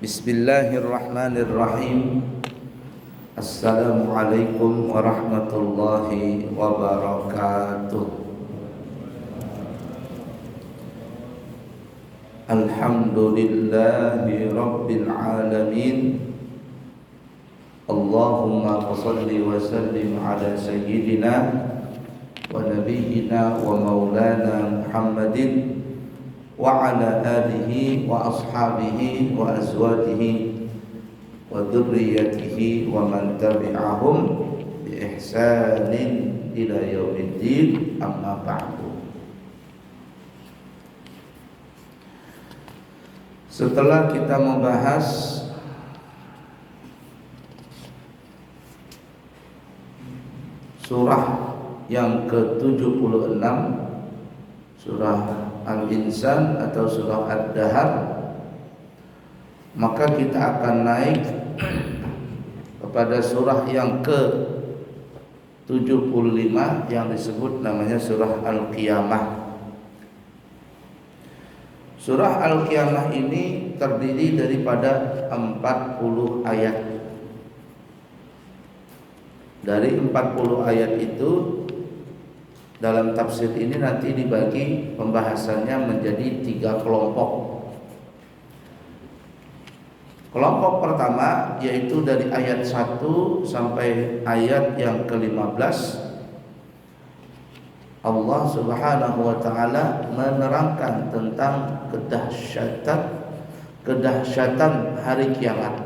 Bismillahirrahmanirrahim. Assalamualaikum warahmatullahi wabarakatuh. Alhamdulillahi rabbil alamin. Allahumma shalli wa sallim ala sayyidina wa nabiyyina wa maulana Muhammadin wa ala alihi wa ashabihi wa azwajihi wa dzurriyyatihi wa man tabi'ahum bi ihsanin ila yaumiddin, amma ba'du. Setelah kita membahas surah yang ke-76, surah Al-Insan atau surah Ad-Dahr, maka kita akan naik kepada surah yang ke-75 yang disebut namanya surah Al-Qiyamah. Surah Al-Qiyamah ini terdiri daripada 40 ayat. Dari 40 ayat itu, dalam tafsir ini nanti dibagi pembahasannya menjadi 3 kelompok. Kelompok pertama yaitu dari ayat 1 sampai ayat yang ke-15. Allah Subhanahu wa taala menerangkan tentang kedahsyatan hari kiamat.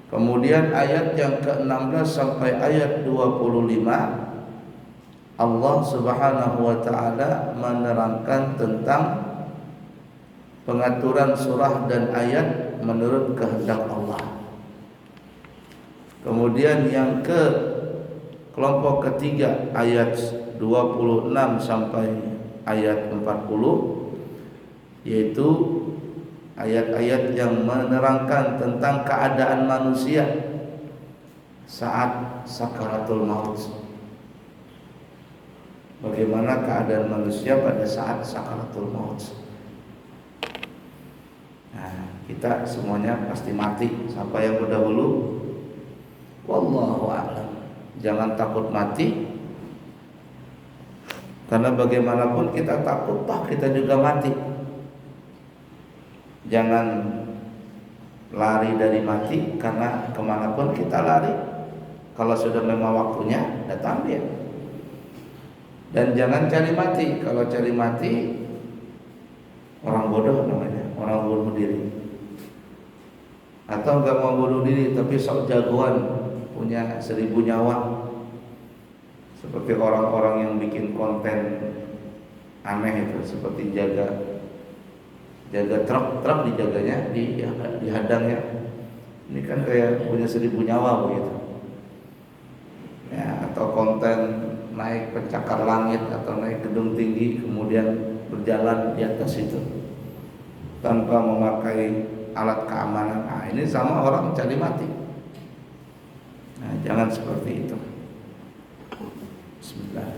Kemudian ayat yang ke-16 sampai ayat 25, Allah Subhanahu wa taala menerangkan tentang pengaturan surah dan ayat menurut kehendak Allah. Kemudian yang kelompok ketiga ayat 26 sampai ayat 40, yaitu ayat-ayat yang menerangkan tentang keadaan manusia saat sakaratul maut. Bagaimana keadaan manusia pada saat sakaratul maut. Nah, kita semuanya pasti mati. Siapa yang berdahulu? Wallahu a'lam. Jangan takut mati, karena bagaimanapun kita takut, toh kita juga mati. Jangan lari dari mati, karena kemanapun kita lari, kalau sudah memang waktunya datang dia. Dan jangan cari mati. Kalau cari mati, orang bodoh namanya, orang bunuh diri. Atau enggak mau bunuh diri tapi sok jagoan, punya 1000 nyawa. Seperti orang-orang yang bikin konten aneh itu, seperti jaga truk dijaganya, dihadangnya. Ini kan kayak punya 1000 nyawa begitu. Ya, atau konten naik pencakar langit atau naik gedung tinggi kemudian berjalan di atas itu tanpa memakai alat keamanan. Nah, ini sama orang mencari mati. Nah, jangan seperti itu. Bismillah.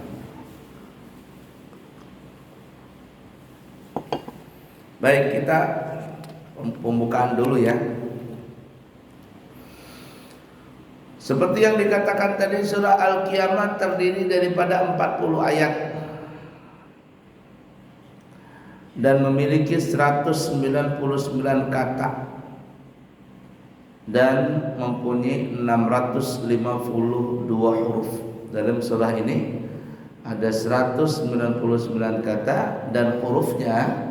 Baik, kita pembukaan dulu ya. Seperti yang dikatakan tadi, surah Al-Qiyamah terdiri daripada 40 ayat dan memiliki 199 kata dan mempunyai 652 huruf. Dalam surah ini ada 199 kata dan hurufnya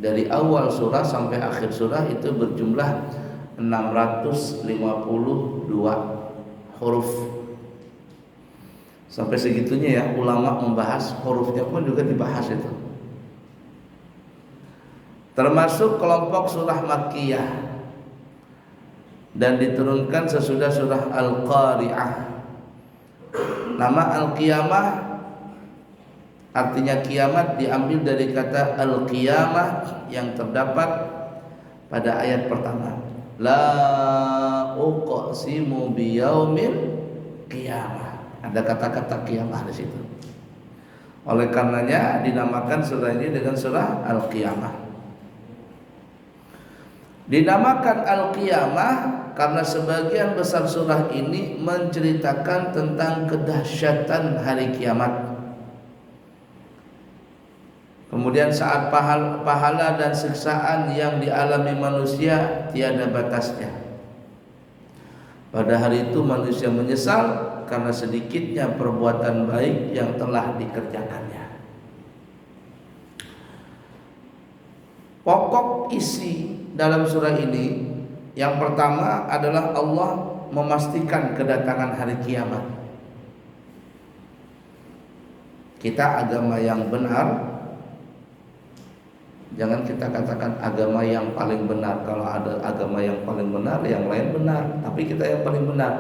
dari awal surah sampai akhir surah itu berjumlah 652 huruf. Sampai segitunya ya, ulama membahas hurufnya pun juga dibahas itu. Termasuk kelompok surah Makkiyah dan diturunkan sesudah surah Al-Qari'ah. Nama Al-Qiyamah artinya kiamat diambil dari kata Al-Qiyamah yang terdapat pada ayat pertama. La uqsimu biyaumil qiyamah. Ada kata-kata kiamah di situ. Oleh karenanya dinamakan surah ini dengan surah Al-Qiyamah. Dinamakan Al-Qiyamah karena sebagian besar surah ini menceritakan tentang kedahsyatan hari kiamat. Kemudian saat pahala dan siksaan yang dialami manusia tiada batasnya. Pada hari itu manusia menyesal karena sedikitnya perbuatan baik yang telah dikerjakannya. Pokok isi dalam surah ini yang pertama adalah Allah memastikan kedatangan hari kiamat. Kita agama yang benar, jangan kita katakan agama yang paling benar. Kalau ada agama yang paling benar, yang lain benar, tapi kita yang paling benar.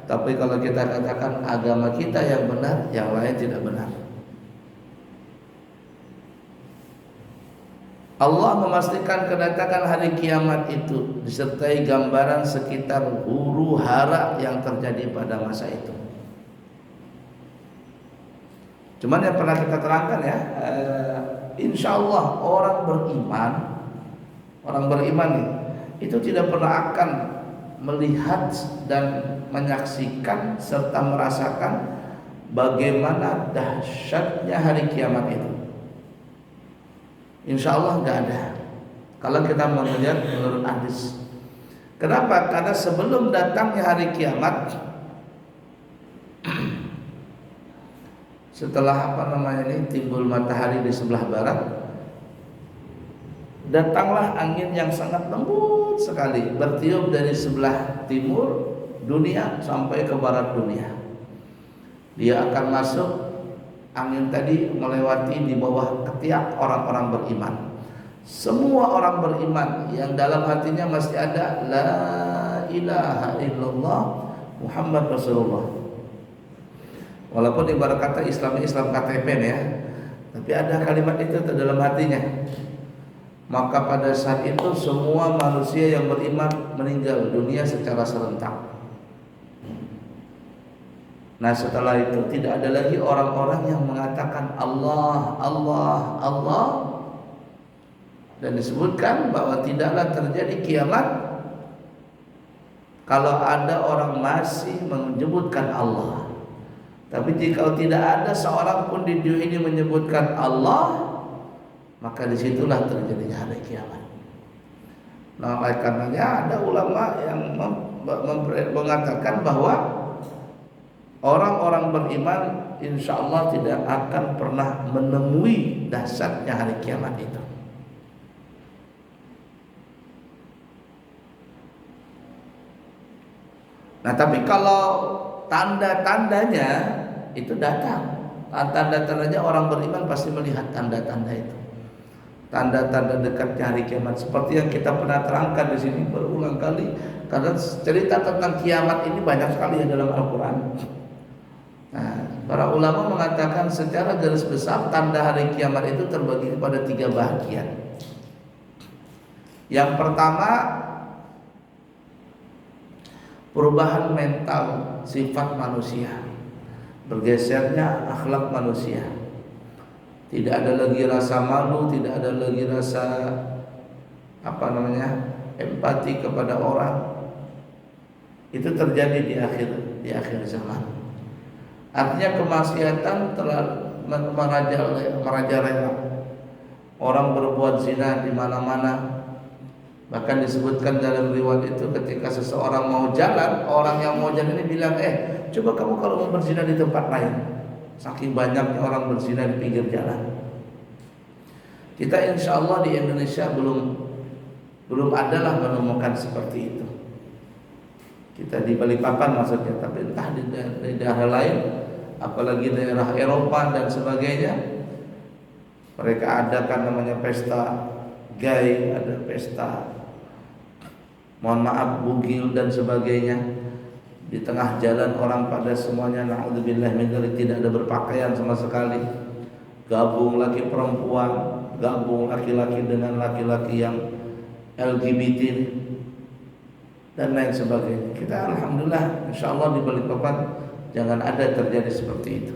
Tapi kalau kita katakan agama kita yang benar, yang lain tidak benar. Allah memastikan kedatangan hari kiamat itu disertai gambaran sekitar huru hara yang terjadi pada masa itu. Cuman yang pernah kita terangkan ya, insya Allah orang beriman itu tidak pernah akan melihat dan menyaksikan serta merasakan bagaimana dahsyatnya hari kiamat itu. Insya Allah nggak ada. Kalau kita melihat menurut hadis. Kenapa? Karena sebelum datangnya hari kiamat, setelah timbul matahari di sebelah barat, datanglah angin yang sangat lembut sekali bertiup dari sebelah timur dunia sampai ke barat dunia. Dia akan masuk, angin tadi melewati di bawah ketiak orang-orang beriman. Semua orang beriman yang dalam hatinya masih ada la ilaha illallah Muhammad Rasulullah. Walaupun ibarat kata Islam KTP ya, tapi ada kalimat itu dalam hatinya. Maka pada saat itu semua manusia yang beriman meninggal dunia secara serentak. Nah setelah itu tidak ada lagi orang-orang yang mengatakan Allah, Allah, Allah. Dan disebutkan bahwa tidaklah terjadi kiamat kalau ada orang masih menyebutkan Allah. Tapi jika tidak ada seorang pun di dunia ini menyebutkan Allah, maka disitulah terjadinya hari kiamat. Nah, oleh karenanya ada ulama yang mengatakan bahwa orang-orang beriman insya Allah tidak akan pernah menemui dahsyatnya hari kiamat itu. Nah, tapi kalau tanda-tandanya itu datang. Tanda-tandanya orang beriman pasti melihat tanda-tanda itu. Tanda-tanda dekatnya hari kiamat seperti yang kita pernah terangkan di sini berulang kali, karena cerita tentang kiamat ini banyak sekali dalam Al-Qur'an. Nah, para ulama mengatakan secara garis besar tanda hari kiamat itu terbagi kepada 3 bagian. Yang pertama, perubahan mental sifat manusia, bergesernya akhlak manusia. Tidak ada lagi rasa malu, tidak ada lagi rasa empati kepada orang. Itu terjadi di akhir zaman. Artinya kemaksiatan telah merajalela. Orang berbuat zina di mana-mana. Bahkan disebutkan dalam riwayat itu ketika seseorang mau jalan, orang yang mau jalan ini bilang, coba kamu kalau mau berzina di tempat lain. Saking banyaknya orang berzina di pinggir jalan. Kita insya Allah di Indonesia belum adalah menemukan seperti itu. Kita di Balikpapan maksudnya, tapi entah di daerah lain, apalagi daerah Eropa dan sebagainya, mereka adakan namanya pesta gay, ada pesta bugil dan sebagainya. Di tengah jalan orang pada semuanya na'udzubillah min dzalik tidak ada berpakaian sama sekali. Gabung laki perempuan, gabung laki-laki dengan laki-laki yang LGBT dan lain sebagainya. Kita alhamdulillah insyaallah di Balikpapan jangan ada terjadi seperti itu.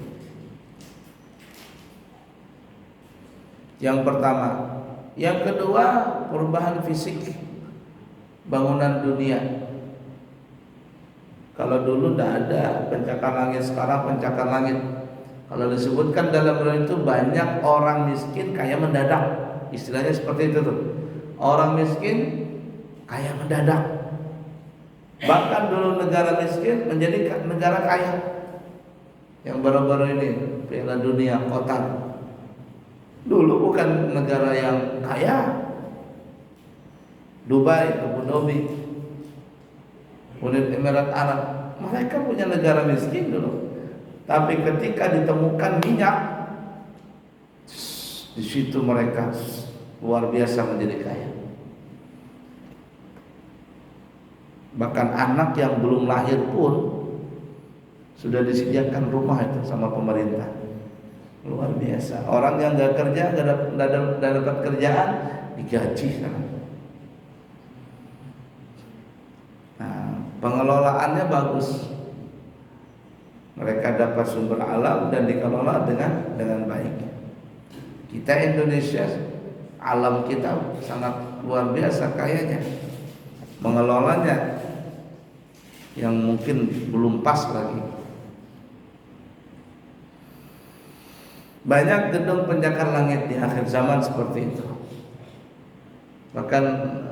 Yang pertama, yang kedua perubahan fisik. bangunan dunia. Kalau dulu tidak ada pencakar langit, sekarang pencakar langit. Kalau disebutkan dalam Quran itu banyak orang miskin kaya mendadak. Istilahnya seperti itu tuh. Orang miskin kaya mendadak. Bahkan dulu negara miskin menjadi negara kaya. Yang baru-baru ini Piala Dunia Qatar. Dulu bukan negara yang kaya. Dubai, Abu Dhabi, Uni Emirat Arab, mereka punya negara miskin dulu. Tapi ketika ditemukan minyak, di situ mereka luar biasa menjadi kaya. Bahkan anak yang belum lahir pun sudah disediakan rumah itu sama pemerintah. Luar biasa. Orang yang nggak kerja, nggak dapat kerjaan, digaji sana. Nah, pengelolaannya bagus. Mereka dapat sumber alam dan dikelola dengan baik. Kita Indonesia, alam kita sangat luar biasa kayanya. Mengelolanya yang mungkin belum pas lagi. Banyak gedung pencakar langit di akhir zaman seperti itu. Bahkan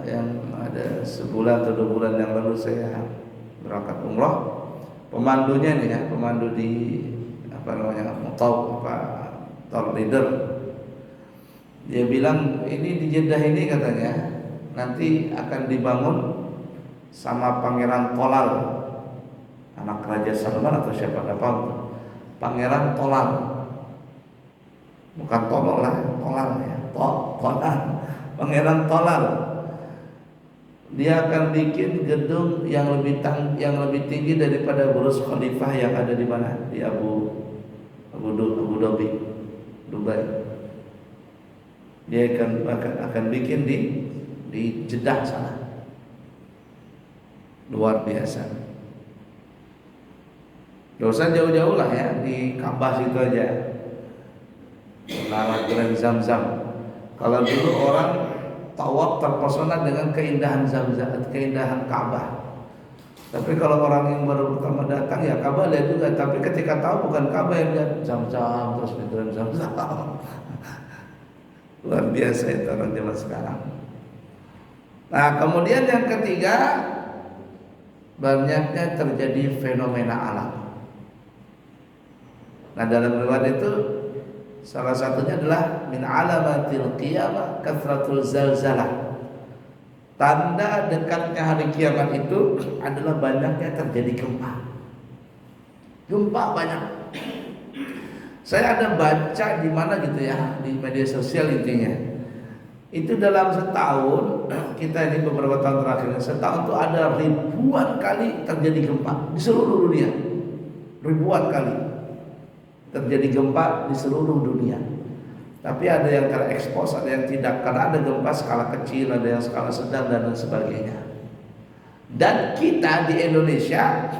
yang ada sebulan atau 2 bulan yang lalu saya berangkat umrah, pemandunya nih ya, pemandu di tour leader, dia bilang ini di Jeddah ini katanya nanti akan dibangun sama Pangeran Tolal, anak Raja Salman atau siapa apa, Pangeran Tolal, bukan Tolol lah, Tolal ya, Tolal. Pangeran Tolal, dia akan bikin gedung yang lebih tinggi daripada Burj Khalifah yang ada di mana, di Abu Dhabi, Dubai. Dia akan bikin di Jeddah sana. Luar biasa. Gak usah jauh-jauh lah ya, di Ka'bah situ aja. Menara Grand Zamzam. Kalau dulu orang tawaf terpesona dengan keindahan Zamzam, keindahan Ka'bah. Tapi kalau orang yang baru pertama datang ya Ka'bah lihat juga, tapi ketika tahu bukan Ka'bah yang lihat Zamzam terus Grand Zamzam. Luar biasa itu orang zaman sekarang. Nah, kemudian yang ketiga, banyaknya terjadi fenomena alam. Nah, dalam riwayat itu salah satunya adalah min alamatil qiyamah kathratul zalzalah. Tanda dekatnya hari kiamat itu adalah banyaknya terjadi gempa. Gempa banyak. Saya ada baca di mana gitu ya, di media sosial intinya. Itu dalam setahun, kita ini beberapa tahun terakhir, setahun itu ada ribuan kali terjadi gempa di seluruh dunia. Ribuan kali terjadi gempa di seluruh dunia. Tapi ada yang terekspos, ada yang tidak, karena ada gempa skala kecil, ada yang skala sedang dan sebagainya. Dan kita di Indonesia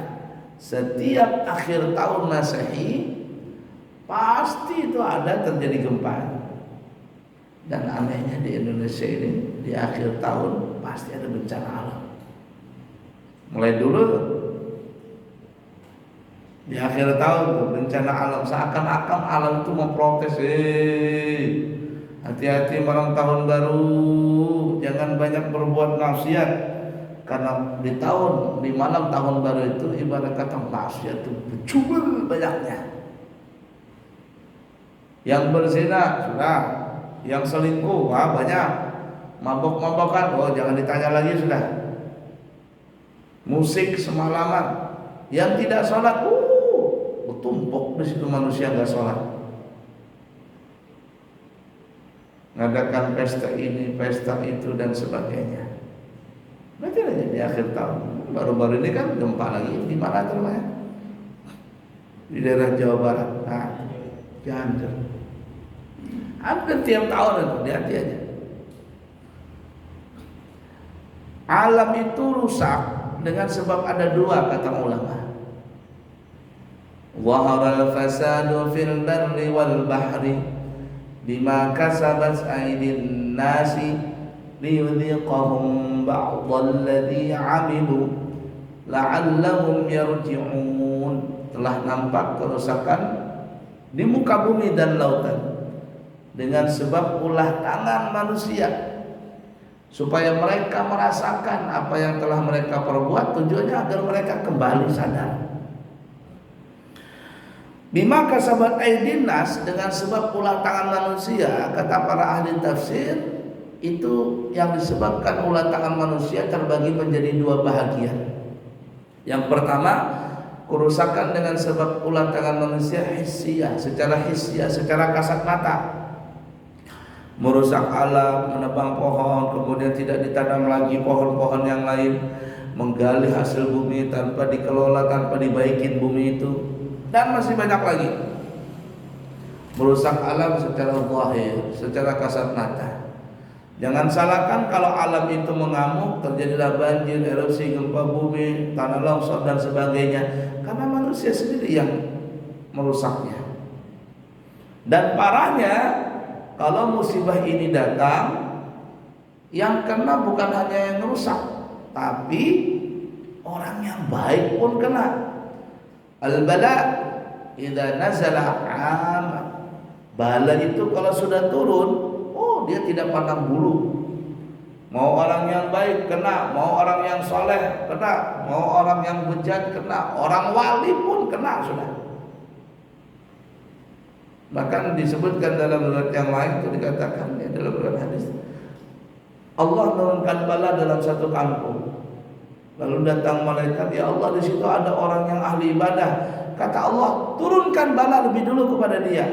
setiap akhir tahun Masehi pasti itu ada terjadi gempa. Dan anehnya di Indonesia ini di akhir tahun pasti ada bencana alam. Mulai dulu di akhir tahun tuh bencana alam, seakan-akan alam itu memprotes, hati-hati malam tahun baru, jangan banyak berbuat maksiat, karena di malam tahun baru itu ibarat kata maksiat itu berjubel banyaknya. Yang berzina sudah, yang selingkuh banyak, mabok-mabokan jangan ditanya lagi sudah, musik semalaman, yang tidak sholat bertumpuk di situ manusia nggak sholat, ngadakan pesta ini, pesta itu dan sebagainya. Berarti aja di akhir tahun. Baru-baru ini kan gempa lagi di mana tuh namanya? Di daerah Jawa Barat. Nah, Cianjur. Hampir tiap tahun itu, hati-hati aja. Alam itu rusak dengan sebab ada 2 kata ulama. Waharal fasadu fil barri wal bahri bima kasabat aydin nasi liyudhiqahum ba'dalladzi 'amilu la'allahum yarji'un. Telah nampak kerusakan di muka bumi dan lautan dengan sebab ulah tangan manusia, supaya mereka merasakan apa yang telah mereka perbuat, tujuannya agar mereka kembali sadar. Bima kasabat aydin nas, dengan sebab ulah tangan manusia, kata para ahli tafsir, itu yang disebabkan ulah tangan manusia terbagi menjadi dua bahagian. Yang pertama, kerusakan dengan sebab ulah tangan manusia hissiyah, secara hissiyah, secara kasat mata. Merusak alam, menebang pohon, kemudian tidak ditanam lagi pohon-pohon yang lain, menggali hasil bumi tanpa dikelola, tanpa dibaikin bumi itu, dan masih banyak lagi. Merusak alam secara zahir, secara kasat mata. Jangan salahkan kalau alam itu mengamuk, terjadilah banjir, erupsi, gempa bumi, tanah longsor dan sebagainya, karena manusia sendiri yang merusaknya. Dan parahnya, kalau musibah ini datang, yang kena bukan hanya yang merusak, tapi orang yang baik pun kena. Al-bala idza nazala 'am. Bala itu kalau sudah turun, dia tidak pandang bulu. Mau orang yang baik kena, mau orang yang soleh kena, mau orang yang bejat kena, orang wali pun kena sudah. Bahkan disebutkan dalam riwayat yang lain itu dikatakan ya, dalam riwayat hadis, Allah menurunkan bala dalam satu kampung. Lalu datang malaikat, ya Allah, di situ ada orang yang ahli ibadah. Kata Allah, turunkan bala lebih dulu kepada dia.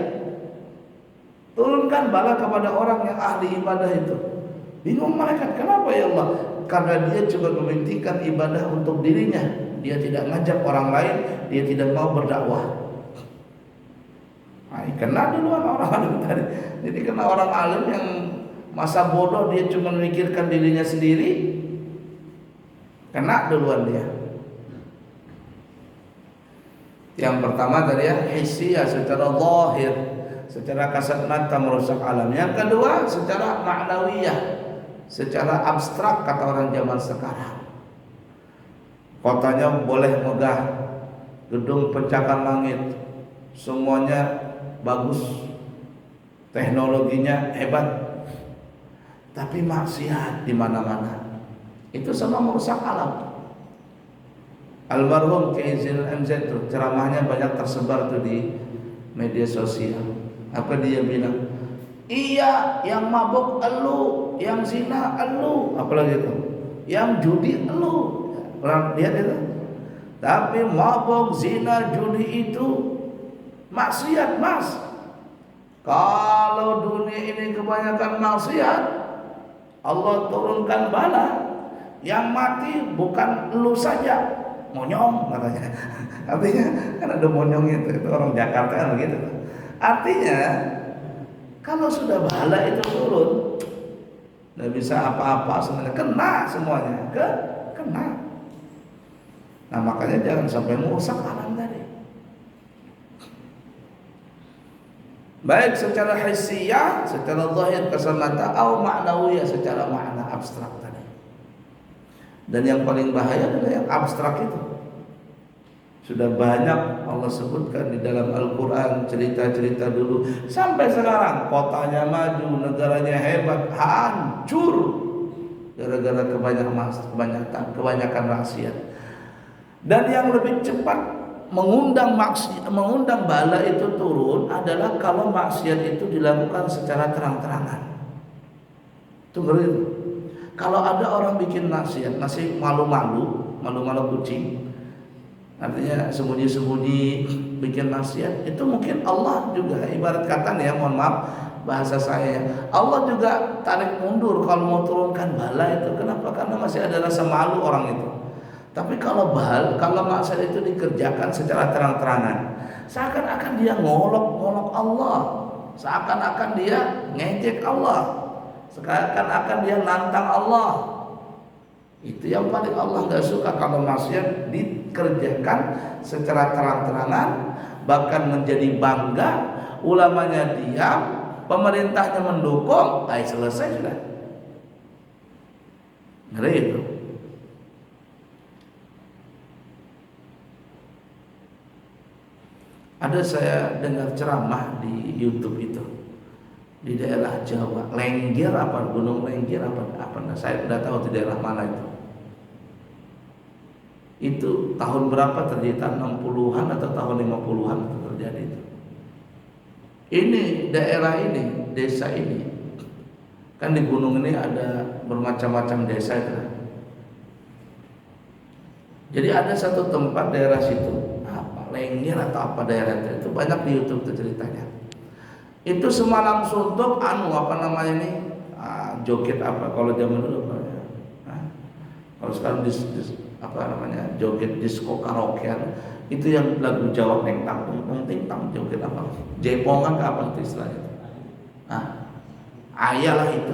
Turunkan bala kepada orang yang ahli ibadah itu. Bingung malaikat, kenapa ya Allah? Karena dia cuma mementingkan ibadah untuk dirinya. Dia tidak ngajak orang lain, dia tidak mau berdakwah. Kena duluan orang alim tadi. Jadi kena orang alim yang masa bodoh, dia cuma memikirkan dirinya sendiri, kena duluan dia. Yang pertama tadi ya, hissiyah, secara zahir, secara kasat mata merusak alam. Yang kedua, secara ma'nawiyah, secara abstrak, kata orang zaman sekarang. Kotanya boleh megah, gedung pencakar langit, semuanya bagus, teknologinya hebat, tapi maksiat di mana-mana. Itu sama merusak alam. Almarhum Kiai Zainul MZ tuh ceramahnya banyak tersebar tuh di media sosial. Apa dia bilang? Iya, yang mabuk elu, yang zina elu, apalagi itu, yang judi elu. Orang lihat itu. Tapi mabuk, zina, judi itu maksiat, Mas. Kalau dunia ini kebanyakan maksiat, Allah turunkan bala. Yang mati bukan elu saja, monyong katanya. Artinya kan ada monyong itu orang Jakarta kan begitu. Artinya kalau sudah bala itu turun, tidak bisa apa-apa sebenarnya, kena semuanya, kena. Nah makanya jangan sampai merusak alam tadi. Baik secara hissiyah, secara zahir kasat mata, atau ma'nawiyah, secara makna abstrak tadi. Dan yang paling bahaya adalah yang abstrak itu. Sudah banyak Allah sebutkan di dalam Al-Quran, cerita-cerita dulu. Sampai sekarang kotanya maju, negaranya hebat, hancur gara-gara kebanyakan maksiat. Dan yang lebih cepat mengundang bala itu turun adalah kalau maksiat itu dilakukan secara terang-terangan. Itu ngeri. Kalau ada orang bikin maksiat masih malu-malu kucing, artinya sembunyi-sembunyi bikin maksiat, itu mungkin Allah juga ibarat kata nih ya, mohon maaf bahasa saya, Allah juga tarik mundur kalau mau turunkan bala itu. Kenapa? Karena masih ada rasa malu orang itu. Tapi kalau maksiat itu dikerjakan secara terang-terangan, seakan-akan dia ngolok Allah, seakan-akan dia ngejek Allah, seakan-akan dia nantang Allah. Itu yang paling Allah nggak suka, kalau maksiat dikerjakan secara terang-terangan, bahkan menjadi bangga, ulamanya diam, pemerintahnya mendukung, selesai sudah. Ngeri itu. Ada saya dengar ceramah di YouTube itu di daerah Jawa, Lengger apa Gunung Lengger apa nah, saya tidak tahu di daerah mana itu. Itu tahun berapa terjadi, tahun 60-an atau tahun 50-an terjadi itu. Ini daerah ini, desa ini. Kan di gunung ini ada bermacam-macam desa itu. Jadi ada satu tempat daerah situ, apa Lengger atau apa daerah itu banyak di YouTube itu ceritanya. Itu semalam suntuk apa namanya ini, joget apa kalau zaman dulu apa ya? Kalau sekarang apa namanya, joget disco karaokean itu yang lagu Jawa tentang joget apa jaipongan ke apa itu istilahnya. Ayalah itu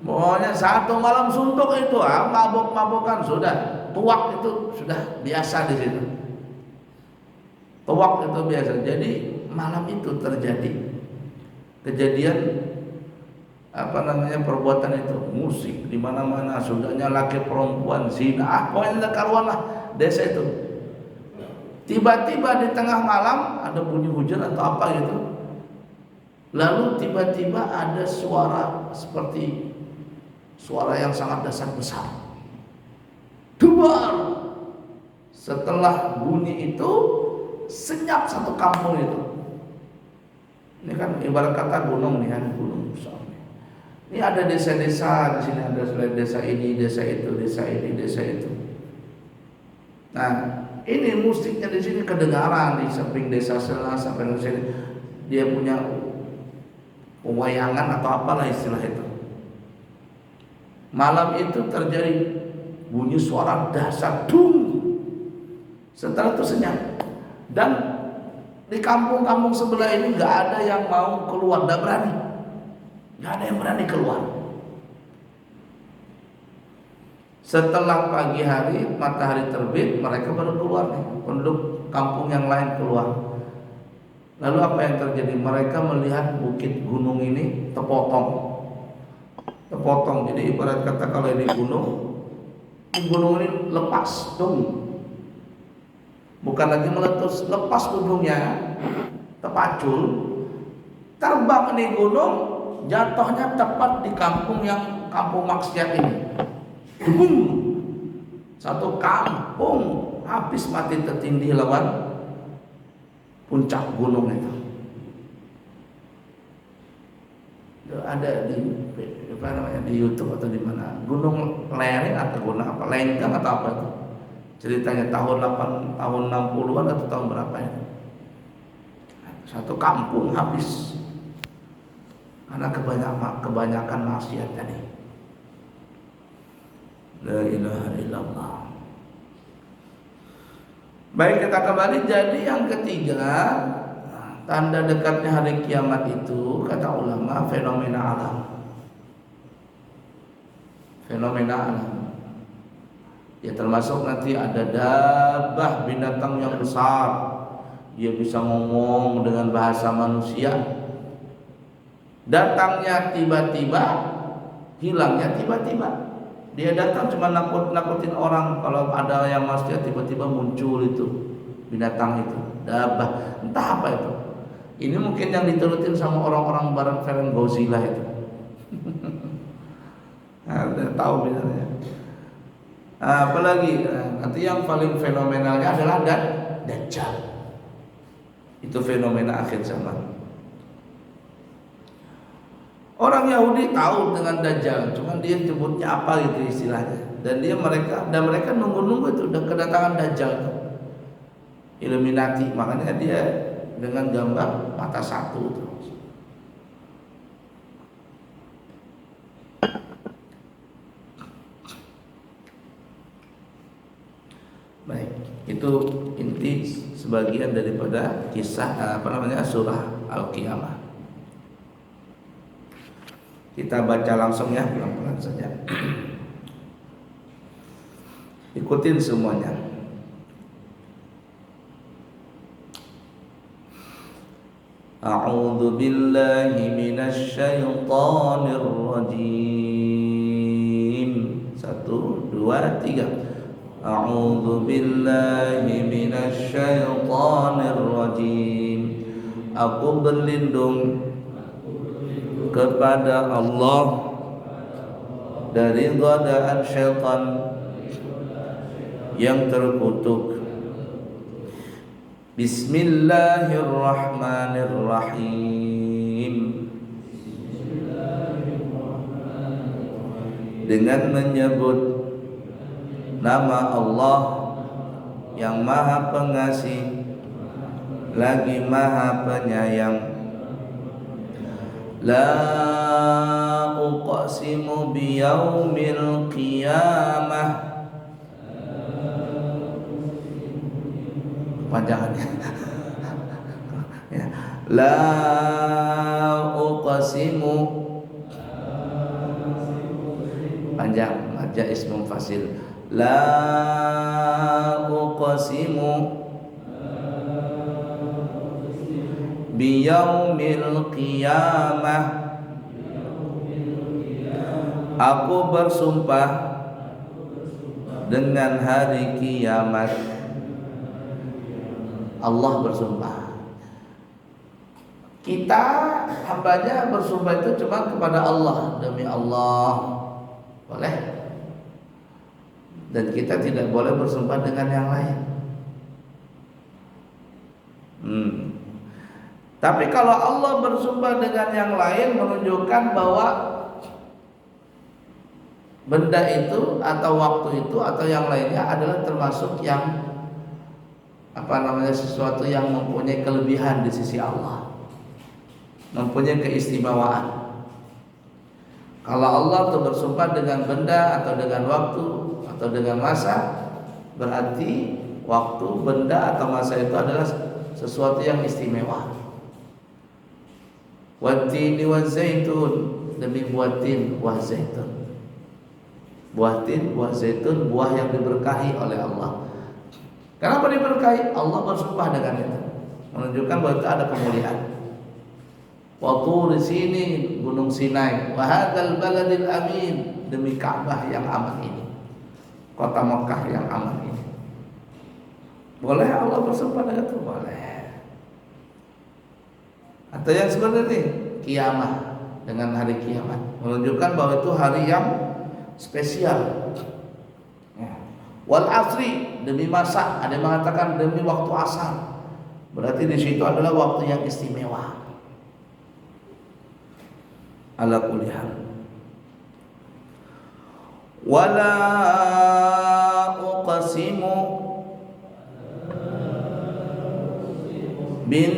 pokoknya satu malam suntuk itu mabok-mabokan sudah, tuak itu sudah biasa di situ. Tuak itu biasa. Jadi malam itu terjadi kejadian apa namanya, perbuatan itu, musik di mana-mana, sudahnya laki perempuan zina, pokoknya tidak karuan lah desa itu. Tiba-tiba di tengah malam ada bunyi hujan atau apa gitu. Lalu tiba-tiba ada suara seperti suara yang sangat dasar besar. Duar. Setelah bunyi itu senyap satu kampung itu. Ini kan ibarat kata gunung nih kan, gunung besar. Ini ada desa-desa di sini, ada desa ini, desa itu, desa ini, desa itu. Nah, ini musiknya di sini kedengaran di samping desa sana sampai di sini. Dia punya pewayangan atau apalah istilah itu. Malam itu terjadi bunyi suara dasar dung. Setelah itu senyap. Dan di kampung-kampung sebelah ini nggak ada yang mau keluar, nggak berani. Nggak ada yang berani keluar. Setelah pagi hari, matahari terbit, mereka baru keluar nih. Penduduk kampung yang lain keluar. Lalu apa yang terjadi? Mereka melihat bukit gunung ini terpotong. Jadi ibarat kata kalau ini gunung ini lepas dong. Bukan lagi meletus, lepas ujungnya, terpacul, terbang nih gunung, jatuhnya tepat di kampung maksiat ini. Boom. Satu kampung habis mati tertindih lawan puncak gunung itu. Ada di apa namanya, di YouTube atau di mana, Gunung Lereng atau gunung apa, Lenggang atau apa itu. Ceritanya tahun 60-an atau tahun berapa itu. Satu kampung habis karena kebanyakan maksiat tadi. La ilaha illallah. Baik, kita kembali. Jadi yang ketiga, tanda dekatnya hari kiamat itu kata ulama fenomena alam. Fenomena alam. Ya termasuk nanti ada dabah, binatang yang besar. Dia bisa ngomong dengan bahasa manusia. Datangnya tiba-tiba, hilangnya tiba-tiba. Dia datang cuma nakutin orang. Kalau ada yang maksiat tiba-tiba muncul itu binatang itu, dabah, entah apa itu. Ini mungkin yang diturutin sama orang-orang barat film Godzilla itu. Nah, tahu misalnya. Apalagi nanti yang paling fenomenalnya adalah Dajjal. Itu fenomena akhir zaman. Orang Yahudi tahu dengan Dajjal, cuman dia sebutnya apa gitu istilahnya. Dan mereka nunggu-nunggu itu kedatangan Dajjal. Illuminati, makanya dia dengan gambar mata satu itu. Baik, itu inti sebagian daripada kisah surah Al-Qiyamah. Kita baca langsung ya, pelan-pelan saja. Ikutin semuanya. A'udzu billahi minasy syaithanir rajim. 2, 3. A'udzu billahi minasy syaithanir rajim. Aku berlindung kepada Allah dari godaan syaitan yang terkutuk. Bismillahirrahmanirrahim. Dengan menyebut nama Allah yang Maha Pengasih lagi Maha Penyayang. La uqsimu biyaumil qiyamah. Panjangannya. Ya. La uqsimu, panjang, maja ismum fasil. La uqsimu biyaumil qiyamah. Aku bersumpah dengan hari kiamat. Allah bersumpah. Kita hambanya bersumpah itu cuma kepada Allah, demi Allah, boleh. Dan kita tidak boleh bersumpah dengan yang lain. Tapi kalau Allah bersumpah dengan yang lain, menunjukkan bahwa benda itu atau waktu itu atau yang lainnya adalah termasuk yang sesuatu yang mempunyai kelebihan di sisi Allah, mempunyai keistimewaan. Kalau Allah itu bersumpah dengan benda atau dengan waktu atau dengan masa, berarti waktu, benda atau masa itu adalah sesuatu yang istimewa. Wattini wazaitun, demi buah tin, buah zaitun. Buah tin, buah zaitun, buah yang diberkahi oleh Allah. Kenapa diberkahi? Allah bersumpah dengan itu, menunjukkan bahwa itu ada kemuliaan. Wa turi sini, gunung Sinai, wa hadzal baladil amin, demi Ka'bah yang aman ini, kota Mekah yang aman ini. Boleh Allah bersumpah dengan itu? Boleh. Atau yang sebenarnya ini kiamat, dengan hari kiamat, menunjukkan bahwa itu hari yang spesial. Wal asri, demi masa, ada yang mengatakan demi waktu asar. Berarti di situ adalah waktu yang istimewa. Ala kulli hal. Wala uqsimu bin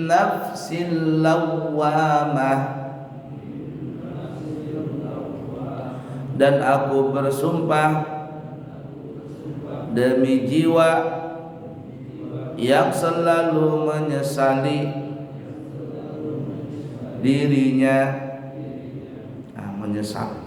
nafsil lawwamah, dan aku bersumpah demi jiwa yang selalu menyesali dirinya, menyesal.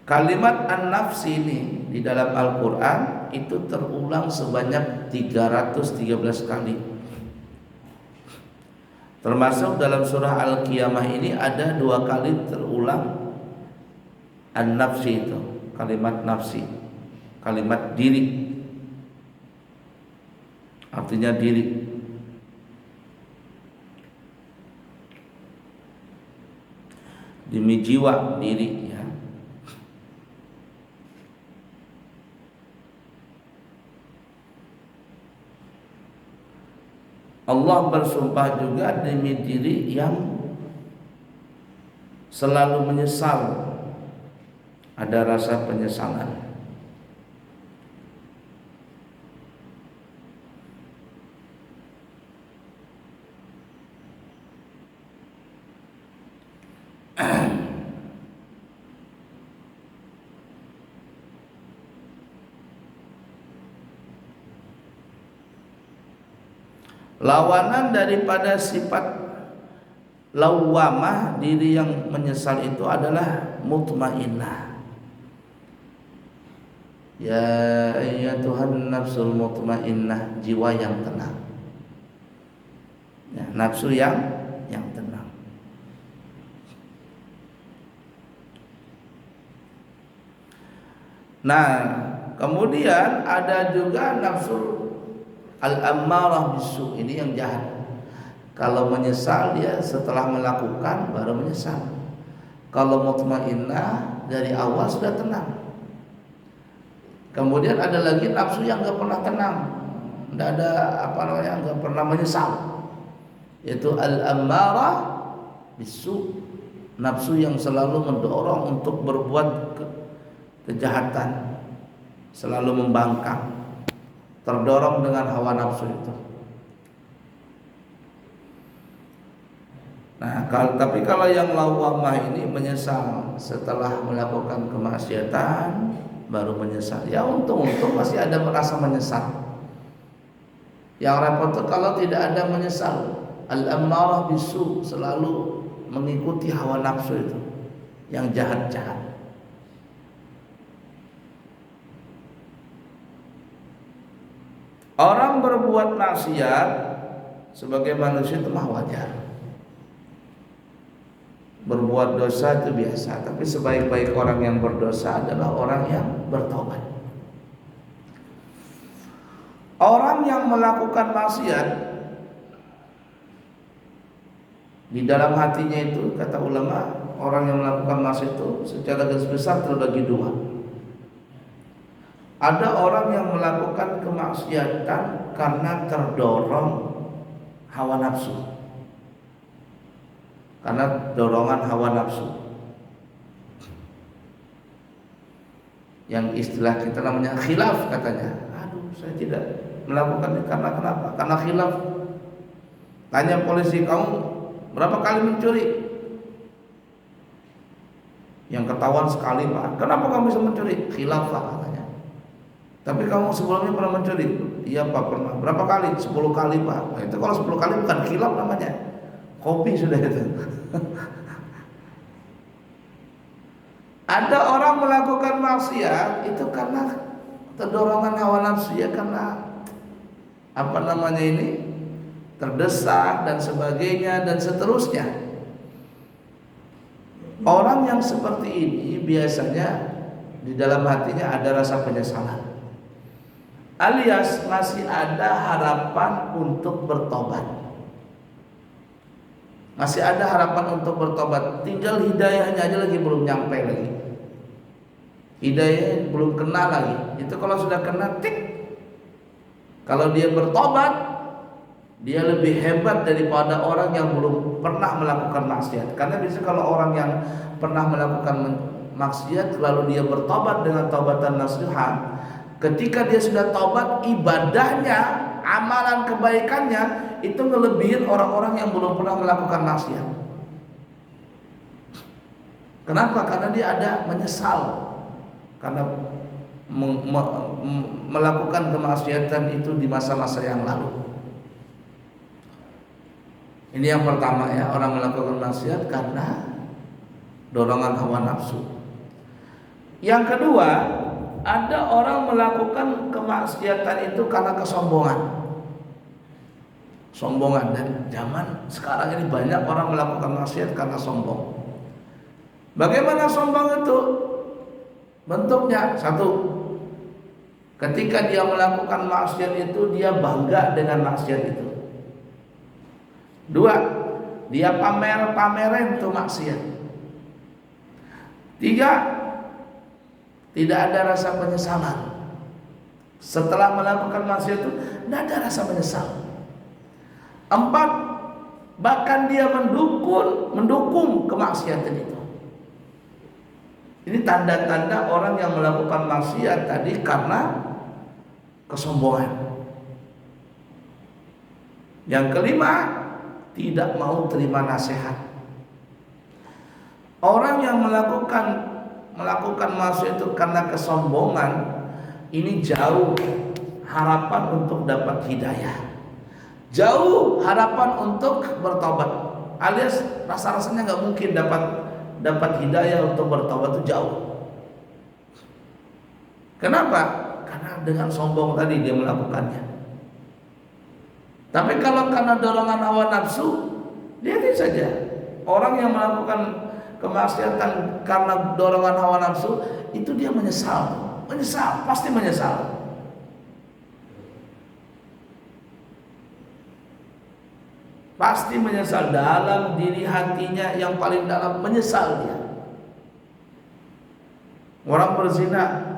Kalimat an-nafsi ini di dalam Al-Quran itu terulang sebanyak 313 kali. Termasuk dalam surah Al-Qiyamah ini ada 2 kali terulang an-nafsi itu, kalimat nafsi, kalimat diri, artinya diri. Demi jiwa, diri, ya. Allah bersumpah juga demi diri yang selalu menyesal, ada rasa penyesalan. Lawanan daripada sifat lawamah, diri yang menyesal, itu adalah mutmainnah, Ya ayyatuhan nafsul mutmainnah, jiwa yang tenang. Ya, nafsu yang tenang. Nah, kemudian ada juga nafsu al-ammarah bisu, ini yang jahat. Kalau menyesal dia setelah melakukan baru menyesal. Kalau mutmainnah dari awal sudah tenang. Kemudian ada lagi nafsu yang nggak pernah tenang, nggak ada nggak pernah menyesal, yaitu al-ammarah bisu, nafsu yang selalu mendorong untuk berbuat kejahatan, selalu membangkang, terdorong dengan hawa nafsu itu. Nah, tapi kalau yang lawamah ini menyesal setelah melakukan kemaksiatan baru menyesal. Ya untung-untung masih ada merasa menyesal. Yang repot itu kalau tidak ada menyesal. Al-ammarah bisu, selalu mengikuti hawa nafsu itu yang jahat-jahat. Orang berbuat maksiat sebagai manusia itu mah wajar. Berbuat dosa itu biasa, tapi sebaik-baik orang yang berdosa adalah orang yang bertobat. Orang yang melakukan maksiat di dalam hatinya itu, kata ulama, orang yang melakukan maksiat itu secara garis besar terbagi dua. Ada orang yang melakukan kemaksiatan karena terdorong hawa nafsu, karena dorongan hawa nafsu, yang istilah kita namanya khilaf katanya. Aduh, saya tidak melakukan ini karena kenapa? Karena khilaf. Tanya polisi, kamu berapa kali mencuri? Yang ketahuan sekali, Pak. Kenapa kamu bisa mencuri? Khilaf, Pak, katanya. Tapi kamu sebelumnya pernah mencuri? Iya, Pak, pernah. Berapa kali? 10 kali, Pak. Nah, itu kalau 10 kali bukan khilaf namanya, kopi sudah itu. Ada orang melakukan maksiat itu karena terdorongan hawa nafsu, ya, karena terdesak dan sebagainya dan seterusnya. Orang yang seperti ini biasanya di dalam hatinya ada rasa penyesalan, alias masih ada harapan untuk bertobat. Masih ada harapan untuk bertobat, tinggal hidayahnya aja lagi belum nyampe lagi. Hidayah belum kena lagi. Itu kalau sudah kena, tik. Kalau dia bertobat, dia lebih hebat daripada orang yang belum pernah melakukan maksiat. Karena biasanya kalau orang yang pernah melakukan maksiat lalu dia bertobat dengan taubatan nasuha, ketika dia sudah tobat, ibadahnya, amalan kebaikannya itu ngelebihin orang-orang yang belum pernah melakukan maksiat. Kenapa? Karena dia ada menyesal karena melakukan kemaksiatan itu di masa-masa yang lalu. Ini yang pertama, ya, orang melakukan maksiat karena dorongan hawa nafsu. Yang kedua, ada orang melakukan kemaksiatan itu karena kesombongan. Sombongan, dan zaman sekarang ini banyak orang melakukan maksiat karena sombong. Bagaimana sombong itu? Bentuknya satu, ketika dia melakukan maksiat itu dia bangga dengan maksiat itu. Dua, dia pamerin tuh maksiat. Tiga, tidak ada rasa penyesalan. Setelah melakukan maksiat itu tidak ada rasa menyesal. Empat, bahkan dia mendukung kemaksiatan itu. Ini tanda-tanda orang yang melakukan maksiat tadi karena kesombongan. Yang kelima, tidak mau terima nasihat. Orang yang melakukan maksiat itu karena kesombongan, ini jauh harapan untuk dapat hidayah, jauh harapan untuk bertobat, alias rasa-rasanya nggak mungkin dapat hidayah untuk bertobat, itu jauh. Kenapa? karena dengan sombong tadi dia melakukannya. Tapi kalau karena dorongan hawa nafsu, lihat saja orang yang melakukan kemaksiatan karena dorongan hawa nafsu itu dia menyesal, pasti menyesal. Pasti menyesal dalam diri hatinya yang paling dalam, menyesal dia. Orang berzina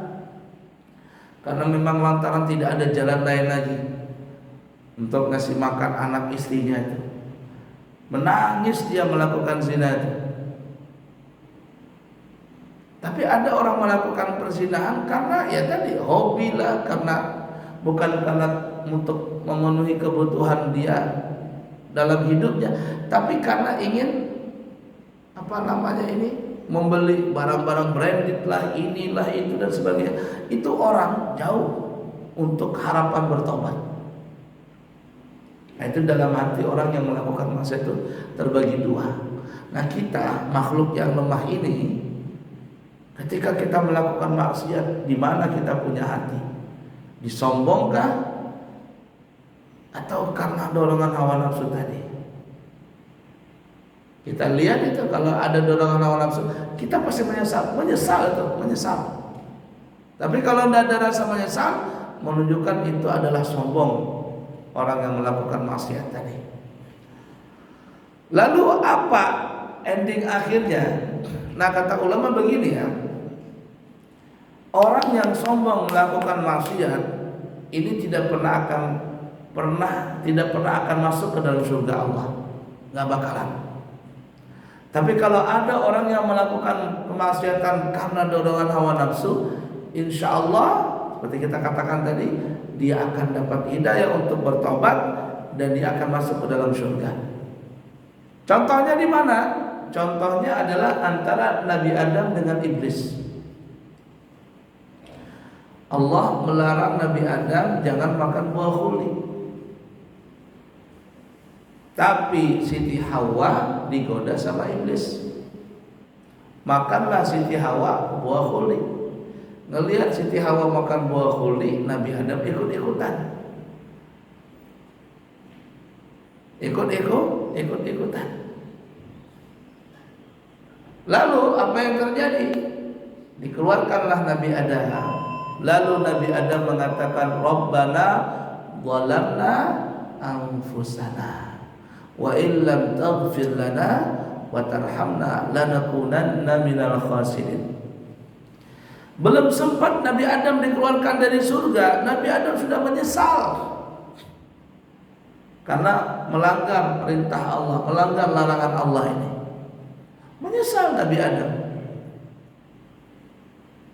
karena memang lantaran tidak ada jalan lain lagi untuk ngasih makan anak istrinya itu, menangis dia melakukan zina itu. Tapi ada orang melakukan perzinahan karena ya tadi hobi lah, karena bukan karena untuk memenuhi kebutuhan dia dalam hidupnya, tapi karena ingin membeli barang-barang branded lah, inilah itu dan sebagainya. Itu orang jauh untuk harapan bertobat. Nah, itu dalam hati orang yang melakukan maksiat itu terbagi dua. Nah, kita makhluk yang lemah ini, ketika kita melakukan maksiat, di mana kita punya hati? Disombongkah? Atau karena dorongan hawa nafsu tadi? Kita lihat itu, kalau ada dorongan hawa nafsu, kita pasti menyesal. Tapi kalau tidak ada rasa menyesal, menunjukkan itu adalah sombong orang yang melakukan maksiat tadi. Lalu apa ending akhirnya? Nah, kata ulama begini ya, orang yang sombong melakukan maksiat ini tidak pernah akan masuk ke dalam surga Allah, nggak bakalan. Tapi kalau ada orang yang melakukan kemaksiatan karena dorongan hawa nafsu, insya Allah seperti kita katakan tadi, dia akan dapat hidayah untuk bertobat dan dia akan masuk ke dalam surga. Contohnya di mana? Contohnya adalah antara Nabi Adam dengan iblis. Allah melarang Nabi Adam jangan makan buah khuli. Tapi Siti Hawa digoda sama iblis. Makanlah Siti Hawa buah khuli. Ngelihat Siti Hawa makan buah khuli, Nabi Adam ikut-ikutan. Ikut-ikutan. Lalu apa yang terjadi? Dikeluarkanlah Nabi Adam. Lalu Nabi Adam mengatakan, Rabbana zalamna anfusana wa illam taghfir lana wa tarhamna lanakunanna minal khasirin. Belum sempat Nabi Adam dikeluarkan dari surga, Nabi Adam sudah menyesal karena melanggar perintah Allah, melanggar larangan Allah ini. Menyesal Nabi Adam.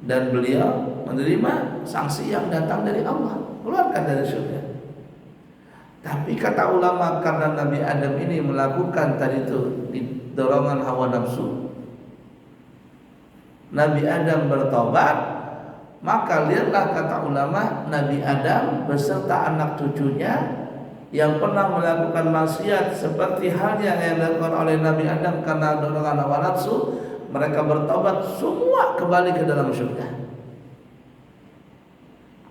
Dan beliau menerima sanksi yang datang dari Allah, keluarkan dari surga. Tapi kata ulama, karena Nabi Adam ini melakukan tadi itu di dorongan hawa nafsu, Nabi Adam bertobat, maka lihatlah kata ulama, Nabi Adam beserta anak cucunya yang pernah melakukan maksiat seperti halnya yang dilakukan oleh Nabi Adam karena dorongan hawa nafsu, mereka bertobat, semua kembali ke dalam surga.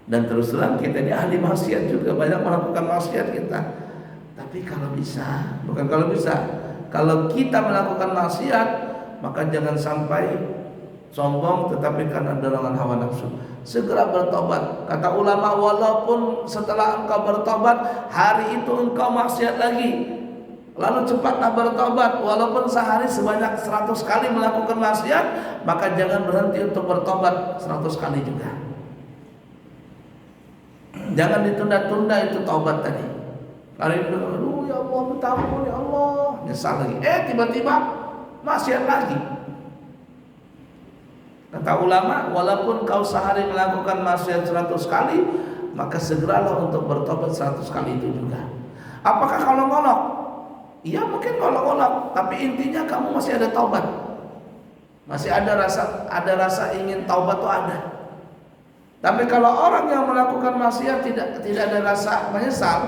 Dan terus terang kita ini ahli maksiat juga, banyak melakukan maksiat kita. Tapi kalau kita melakukan maksiat, maka jangan sampai sombong, tetapi karena dorongan hawa nafsu. Segera bertobat. Kata ulama, walaupun setelah engkau bertobat, hari itu engkau maksiat lagi, lalu cepatlah bertobat. Walaupun sehari sebanyak 100 kali melakukan maksiat, maka jangan berhenti untuk bertobat 100 kali juga. Jangan ditunda-tunda itu taubat tadi. Hari dulu, ya Allah, bertampun ya Allah, nyesal lagi. Tiba-tiba maksiat lagi. Kata ulama, walaupun kau sehari melakukan maksiat 100 kali, maka segeralah untuk bertobat 100 kali itu juga. Apakah kalau ngolok? Iya, mungkin ngolok-ngolok, tapi intinya kamu masih ada taubat. Masih ada rasa ingin taubat tuh ada. Tapi kalau orang yang melakukan maksiat tidak ada rasa menyesal,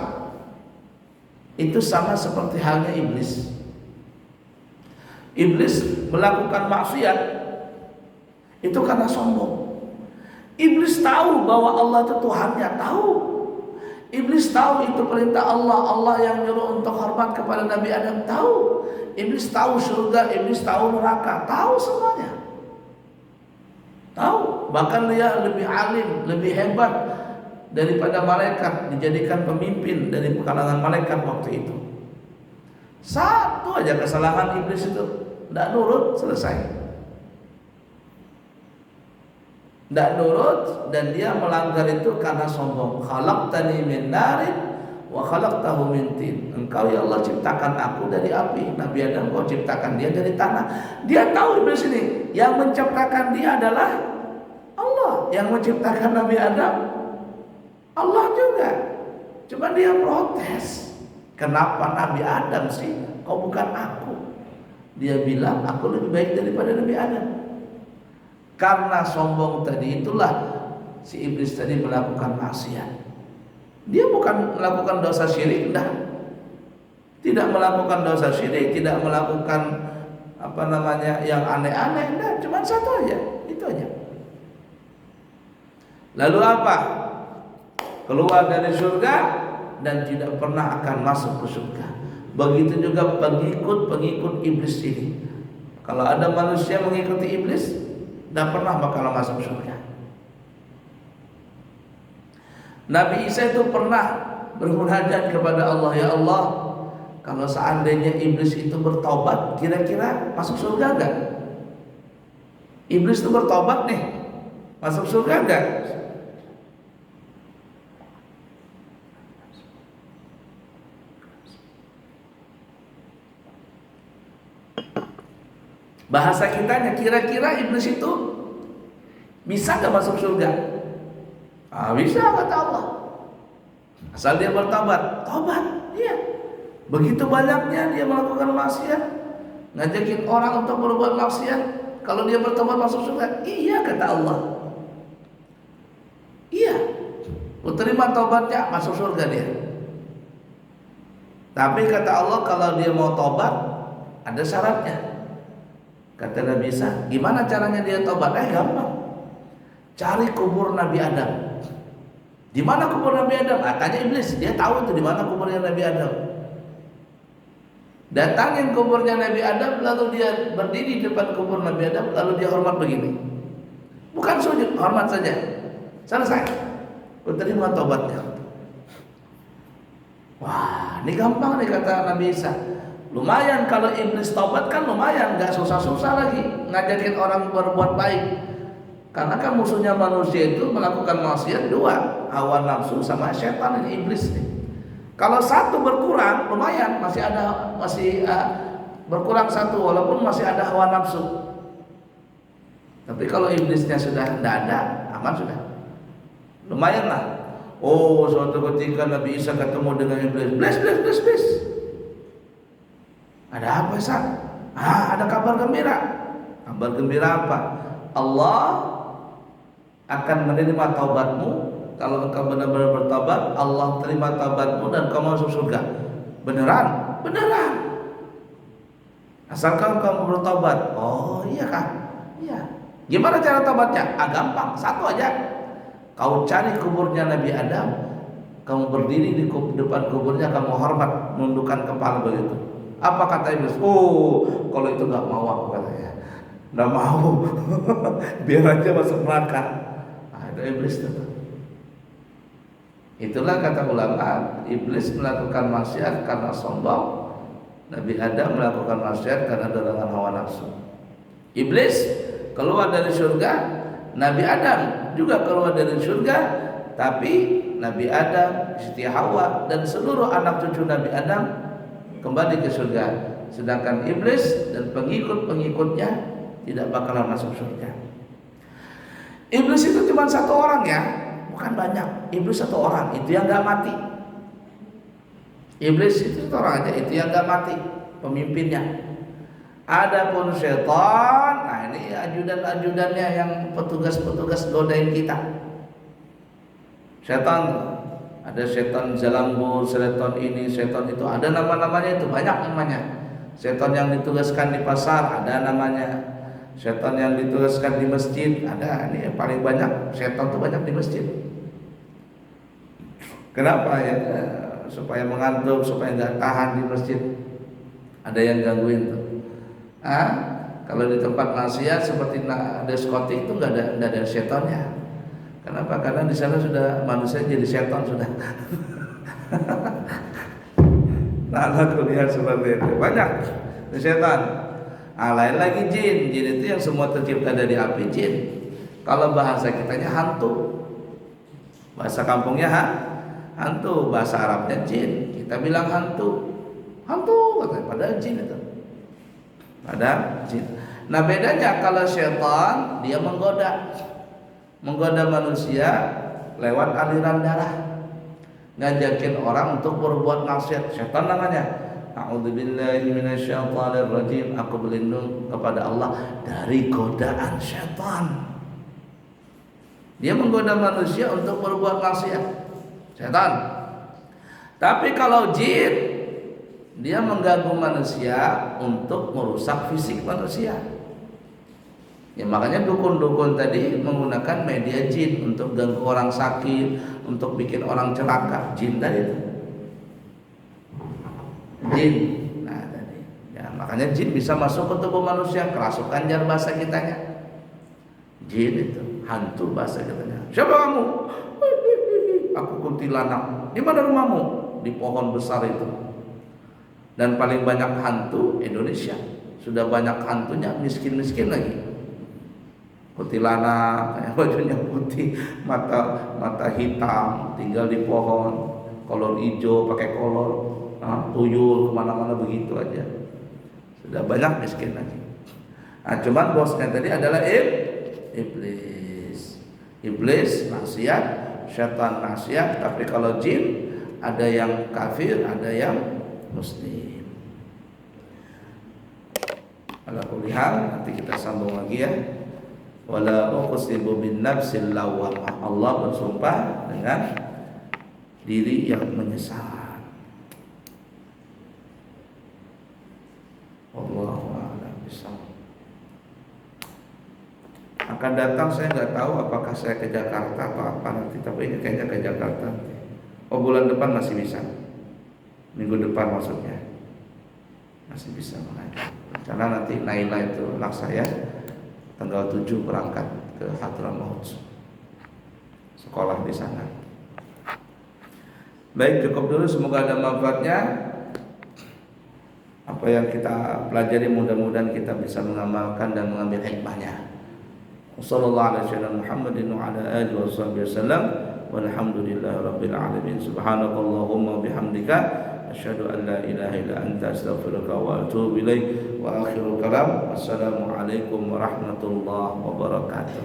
itu sama seperti halnya iblis. Iblis melakukan maksiat itu karena sombong. Iblis tahu bahwa Allah itu Tuhannya, tahu. Iblis tahu itu perintah Allah, Allah yang nyuruh untuk hormat kepada Nabi Adam, tahu. Iblis tahu surga, iblis tahu neraka, tahu semuanya. Tahu, bahkan dia lebih alim, lebih hebat daripada malaikat, dijadikan pemimpin dari kalangan malaikat waktu itu. Satu aja kesalahan iblis itu, tidak nurut, selesai. Tidak nurut dan dia melanggar itu karena sombong. Khalaqtani min narin wa khalaqtahu min tin. Engkau ya Allah ciptakan aku dari api, Nabi Adam kau ciptakan dia dari tanah. Dia tahu iblis ini, yang menciptakan dia adalah Allah. Yang menciptakan Nabi Adam Allah juga. Cuma dia protes. Kenapa Nabi Adam sih? Kau bukan aku. Dia bilang aku lebih baik daripada Nabi Adam. Karena sombong tadi itulah si iblis tadi melakukan maksiat. Dia bukan melakukan dosa syirik, enggak. Tidak melakukan dosa syirik, tidak melakukan yang aneh-aneh, enggak. Cuma satu aja, itu aja. Lalu apa? Keluar dari surga dan tidak pernah akan masuk ke surga. Begitu juga pengikut-pengikut iblis ini. Kalau ada manusia mengikuti iblis, tidak pernah bakal masuk surga. Nabi Isa itu pernah bermunajat kepada Allah, ya Allah, kalau seandainya iblis itu bertobat, kira-kira masuk surga enggak? Iblis itu bertobat nih, masuk surga enggak? Bahasa kitanya, kira-kira iblis itu bisa gak masuk surga? Bisa kata Allah. Asal dia bertobat, tobat, iya. Begitu banyaknya dia melakukan maksiat, ngajakin orang untuk berbuat maksiat. Kalau dia bertobat masuk surga, iya kata Allah. Iya, ku terima tobatnya, masuk surga dia. Tapi kata Allah kalau dia mau tobat, ada syaratnya. Kata Nabi Isa, gimana caranya dia tobat? Gampang. Cari kubur Nabi Adam. Di mana kubur Nabi Adam? Tanya iblis, dia tahu itu di mana kuburnya Nabi Adam. Datangin kuburnya Nabi Adam, lalu dia berdiri di depan kubur Nabi Adam, lalu dia hormat begini. Bukan sujud, hormat saja. Selesai. Ku terima tobatnya. Wah, ini gampang nih kata Nabi Isa. Lumayan kalau iblis taubat kan lumayan, nggak susah-susah lagi ngajakin orang berbuat baik. Karena kan musuhnya manusia itu melakukan maksiat dua, hawa nafsu sama setan, ini iblis nih. Kalau satu berkurang lumayan, masih berkurang satu walaupun masih ada hawa nafsu. Tapi kalau iblisnya sudah tidak ada, aman sudah. Lumayan lah. Oh, suatu ketika Nabi Isa ketemu dengan iblis, bless. Ada apa Sa? Ada kabar gembira. Kabar gembira apa? Allah akan menerima taubatmu. Kalau engkau benar-benar bertobat, Allah terima taubatmu dan kau masuk surga. Beneran? Beneran. Asalkan kamu bertobat. Oh iya kan? Iya. Gimana cara tobatnya? Gampang. Satu aja. Kau cari kuburnya Nabi Adam, kamu berdiri di depan kuburnya, kamu hormat, nundukkan kepala begitu. Apa kata iblis? Oh, kalau itu nggak mau aku katanya. Nggak mau. Biar aja masuk neraka. Itu iblis itu. Itulah kata ulama, iblis melakukan maksiat karena sombong. Nabi Adam melakukan maksiat karena dorongan hawa nafsu. Iblis keluar dari surga, Nabi Adam juga keluar dari surga, tapi Nabi Adam, Siti Hawa dan seluruh anak cucu Nabi Adam kembali ke surga, sedangkan iblis dan pengikut-pengikutnya tidak bakalan masuk surga. Iblis itu cuma satu orang ya, bukan banyak. Iblis satu orang, itu yang gak mati. Iblis itu satu orang aja, itu yang gak mati, pemimpinnya. Adapun setan, nah ini ajudan-ajudannya yang petugas-petugas godain kita. Setan, ada setan Jalanggu, setan ini, setan itu, ada nama-namanya itu, banyak namanya. Setan yang ditugaskan di pasar, ada namanya. Setan yang dituliskan di masjid ada, ini yang paling banyak setan tuh banyak di masjid. Kenapa ya? Supaya mengantuk, supaya nggak tahan di masjid. Ada yang gangguin tuh. Kalau di tempat maksiat seperti diskotik itu nggak ada setannya. Kenapa? Karena di sana sudah manusia jadi setan sudah. Nah, aku lihat seperti itu banyak setan. Lain lagi jin. Jin itu yang semua tercipta dari api, jin. Kalau bahasa kitanya hantu, bahasa kampungnya hantu, bahasa Arabnya jin. Kita bilang hantu, katanya, padahal jin itu. Ada jin. Nah bedanya kalau setan dia menggoda manusia lewat aliran darah, ngajakin orang untuk berbuat maksiat. Setan namanya. A'udzubillahi minasyaitonirrajim. Aku berlindung kepada Allah dari godaan setan. Dia menggoda manusia untuk berbuat maksiat. Setan. Tapi kalau jin, dia mengganggu manusia untuk merusak fisik manusia. Ya makanya dukun-dukun tadi menggunakan media jin untuk ganggu orang sakit, untuk bikin orang celaka. Jin tadi itu. Jin. Nah tadi. Ya makanya jin bisa masuk ke tubuh manusia, kerasukan jar bahasa kitanya. Jin itu hantu bahasa kitanya. Siapa kamu? Aku kuntilanak. Di mana rumahmu? Di pohon besar itu. Dan paling banyak hantu Indonesia. Sudah banyak hantunya, miskin-miskin lagi. Kuntilanak, bajunya putih, mata hitam, tinggal di pohon, kolor hijau, pakai kolor, tuyul kemana-mana begitu aja. Sudah banyak miskin lagi. Nah, cuman bosnya tadi adalah iblis. Iblis maksiat, setan maksiat. Tapi kalau jin ada yang kafir, ada yang muslim. Ala kulli hal, nanti kita sambung lagi ya. Wala uqsimu bin nafsil lawwamah. Allah bersumpah dengan diri yang menyesal. Wallahu a'lam bishawab. Akan datang saya nggak tahu apakah saya ke Jakarta atau apa nanti, tapi ini kayaknya ke Jakarta. Oh bulan depan masih bisa. Minggu depan maksudnya masih bisa mengajar. Karena nanti Naila itu anak saya tanggal 7 berangkat ke Hadramaut, sekolah di sana. Baik, cukup dulu, semoga ada manfaatnya. Apa yang kita pelajari mudah-mudahan kita bisa mengamalkan dan mengambil hikmahnya. Wassallallahu ala sayyidina Muhammadin wa ala alihi wasallam. Walhamdulillahirabbil alamin. Subhanakallahumma bihamdika asyhadu an la ilaha illa anta astaghfiruka wa atubu ilaik. Wa akhirul kalam. Wassalamualaikum warahmatullahi wabarakatuh.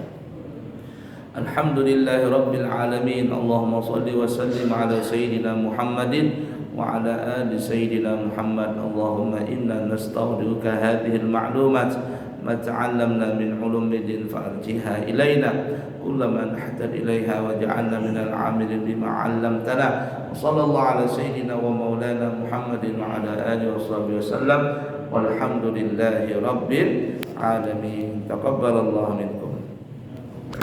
Alhamdulillahirabbil alamin. Allahumma shalli wa sallim ala sayyidina Muhammadin wa ala ali sayyidina Muhammad. Allahumma inna nastaudiuka hadhihi al-ma'lumat ma ta'allamna min ulumiddin farjiha ilaina kullama nahtaj ilaiha waj'alna min al-'amilin bima 'allamtana. Wa sallallahu ala sayyidina wa maulana Muhammadin wa ala alihi washabbihi wasallam walhamdulillahi rabbil alamin. Taqabbalallahu minkum.